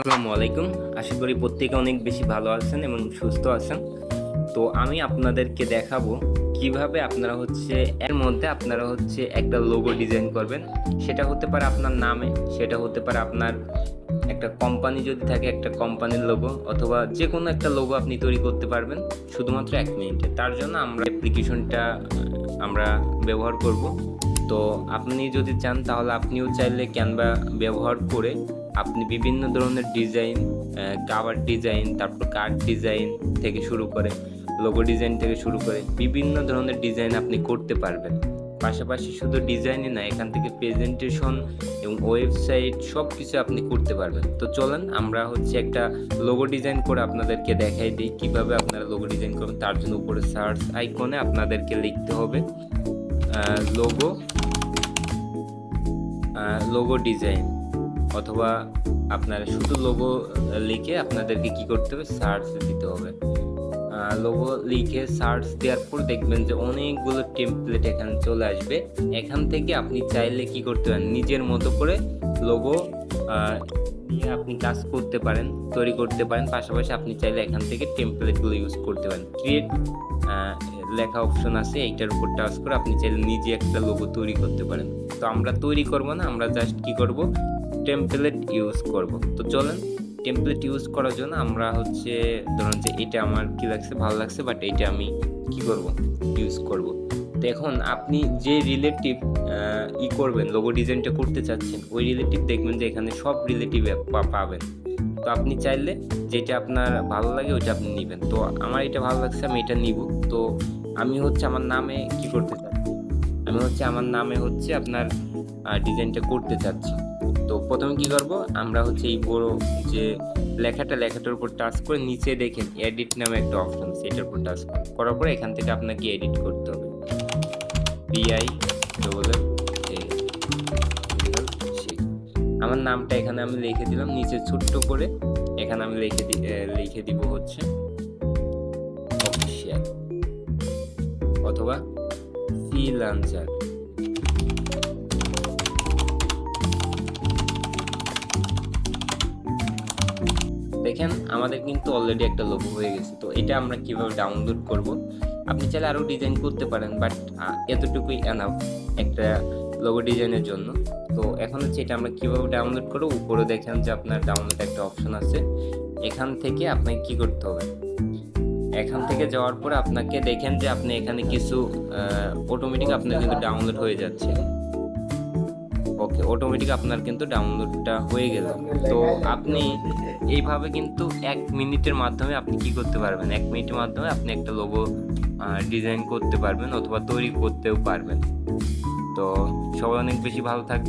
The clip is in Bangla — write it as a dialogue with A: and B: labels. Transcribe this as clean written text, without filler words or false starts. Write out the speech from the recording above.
A: আসসালামু আলাইকুম। আশা করি প্রত্যেকে অনেক বেশি ভালো আছেন এবং সুস্থ আছেন। তো আমি আপনাদেরকে দেখাবো কিভাবে আপনারা এর মধ্যে একটা লোগো ডিজাইন করবেন। সেটা হতে পারে আপনার নামে, সেটা হতে পারে আপনার একটা কোম্পানি যদি থাকে একটা কোম্পানির লোগো, অথবা যে কোনো একটা লোগো আপনি তৈরি করতে পারবেন শুধুমাত্র 1 মিনিটে। তার জন্য আমরা অ্যাপ্লিকেশনটা আমরা ব্যবহার করব। তো আপনি যদি চান তাহলে আপনিও চাইলে ক্যানভা ব্যবহার করে আপনি বিভিন্ন ধরনের ডিজাইন, কাভার ডিজাইন, তারপর কার্ড ডিজাইন থেকে শুরু করে লোগো ডিজাইন থেকে শুরু করে বিভিন্ন ধরনের ডিজাইন আপনি করতে পারবেন। পাশাপাশি শুধু ডিজাইনই না, এখান থেকে প্রেজেন্টেশন এবং ওয়েবসাইট সব কিছু আপনি করতে পারবেন। তো চলেন আমরা একটা লোগো ডিজাইন করে আপনাদেরকে দেখাই দিই কীভাবে আপনারা লোগো ডিজাইন করবেন। তার জন্য উপরে সার্চ আইকনে আপনাদেরকে লিখতে হবে লোগো লোগো ডিজাইন, অথবা আপনারা শুধু লোগো লিখে আপনাদেরকে কি করতে হবে, সার্চ দিতে হবে। লোগো লিখে সার্চ দেওয়ার পর দেখবেন যে অনেকগুলো টেমপ্লেট এখানে চলে আসবে। এখান থেকে আপনি চাইলে কি করতে পারেন, নিজের মতো করে লোগো দিয়ে আপনি কাজ করতে পারেন, তৈরি করতে পারেন। পাশাপাশি আপনি চাইলে এখান থেকে টেমপ্লেটগুলো ইউজ করতে পারেন। ক্রিয়েট লেখা অপশন আছে, এইটার উপর টাচ করে আপনি চাইলে নিজে একটা লোগো তৈরি করতে পারেন। তো আমরা তৈরি করব না, আমরা জাস্ট কি করব, টেমপ্লেট ইউজ করব। তো চলেন টেমপ্লেট ইউজ করার জন্য আমরা ধরুন যে এটা আমার কি লাগছে, ভালো লাগছে, বাট এইটা আমি কি করব, ইউজ করব। তো এখন আপনি যে রিলেটিভ করবেন, লোগো ডিজাইনটা করতে চাচ্ছেন, ওই রিলেটিভ দেখবেন যে এখানে সব রিলেটিভ পাবেন। তো আপনি চাইলে যেটা আপনার ভালো লাগে ওইটা আপনি নেবেন। তো আমার এটা ভালো লাগছে, আমি এটা নিব। তো আমি আমার নামে কি করতে চাচ্ছি, আমি আমার নামে আপনার ডিজাইনটা করতে চাচ্ছি। তো প্রথমে কি করব, আমরা এই বড় যে লেখাটার উপর টাচ করে নিচে দেখেন এডিট নামে একটা অপশন, সেটার উপর টাচ করার পরে এখান থেকে আপনাকে এডিট করতে হবে। আমার নামটা এখানে আমি লিখে দিলাম, নিচে ছোট্ট করে এখানে আমি লিখে দিব অফিশিয়াল অথবা ফ্রিল্যান্সার। দেখেন আমাদের কিন্তু অলরেডি একটা লোগো হয়ে গেছে। তো এটা আমরা কিভাবে ডাউনলোড করব, আপনি চাইলে আরও ডিজাইন করতে পারেন, বাট এতটুকুই এনাফ একটা লোগো ডিজাইনের জন্য। তো এখন এটা আমরা কিভাবে ডাউনলোড করব, উপরে দেখেন যে আপনার ডাউনলোড একটা অপশন আছে। এখান থেকে আপনাকে কি করতে হবে, এখান থেকে যাওয়ার পরে আপনাকে দেখেন যে আপনি এখানে কিছু অটোমেটিক আপনার কিন্তু ডাউনলোড হয়ে যাচ্ছে। ওকে, অটোমেটিক আপনার কিন্তু ডাউনলোডটা হয়ে গেল। তো আপনি এইভাবে কিন্তু 1 মিনিটের মাধ্যমে আপনি কি করতে পারবেন, 1 মিনিটের মাধ্যমে আপনি একটা লোগো ডিজাইন করতে পারবেন অথবা তৈরি করতেও পারবেন। তো সবাই অনেক বেশি ভালো থাকবে।